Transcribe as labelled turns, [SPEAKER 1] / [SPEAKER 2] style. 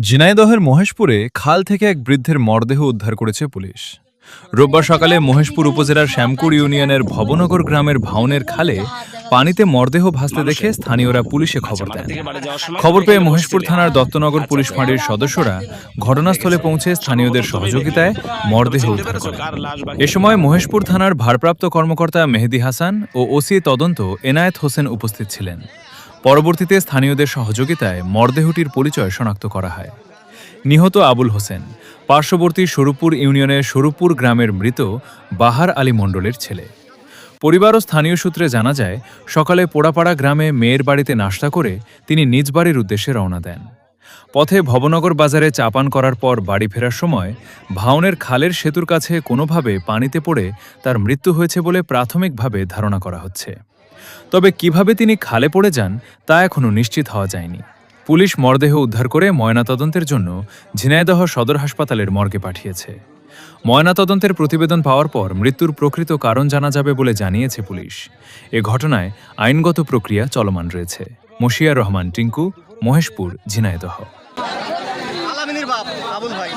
[SPEAKER 1] ঝিনাইদহের মহেশপুরে খাল থেকে এক বৃদ্ধের মরদেহ উদ্ধার করেছে পুলিশ। রোববার সকালে মহেশপুর উপজেলার শ্যামকুর ইউনিয়নের ভবনগর গ্রামের ভাউনের খালে পানিতে মরদেহ ভাসতে দেখে স্থানীয়রা পুলিশে খবর দেন। খবর পেয়ে মহেশপুর থানার দত্তনগর পুলিশ ফাঁড়ির সদস্যরা ঘটনাস্থলে পৌঁছে স্থানীয়দের সহযোগিতায় মরদেহ উদ্ধার করেন। এ সময় মহেশপুর থানার ভারপ্রাপ্ত কর্মকর্তা মেহেদি হাসান ও ওসি তদন্ত এনায়েত হোসেন উপস্থিত ছিলেন। পরবর্তীতে স্থানীয়দের সহযোগিতায় মরদেহটির পরিচয় শনাক্ত করা হয়। নিহত আবুল হোসেন পার্শ্ববর্তী স্বরূপপুর ইউনিয়নের স্বরূপপুর গ্রামের মৃত বাহার আলী মণ্ডলের ছেলে। পরিবার ও স্থানীয় সূত্রে জানা যায়, সকালে পোড়াপাড়া গ্রামে মেয়ের বাড়িতে নাশতা করে তিনি নিজ বাড়ির উদ্দেশ্যে রওনা দেন। পথে ভবনগর বাজারে চা পান করার পর বাড়ি ফেরার সময় ভাউনের খালের সেতুর কাছে কোনোভাবে পানিতে পড়ে তার মৃত্যু হয়েছে বলে প্রাথমিকভাবে ধারণা করা হচ্ছে। তবে কিভাবে তিনি খালে পড়ে যান তা এখনও নিশ্চিত হওয়া যায়নি। পুলিশ মরদেহ উদ্ধার করে ময়নাতদন্তের জন্য ঝিনাইদহ সদর হাসপাতালের মর্গে পাঠিয়েছে। ময়নাতদন্তের প্রতিবেদন পাওয়ার পর মৃত্যুর প্রকৃত কারণ জানা যাবে বলে জানিয়েছে পুলিশ। এ ঘটনায় আইনগত প্রক্রিয়া চলমান রয়েছে। মশিয়ার রহমান টিঙ্কু, মহেশপুর, ঝিনাইদহ।
[SPEAKER 2] আলামিনের বাপ আবুল ভাই।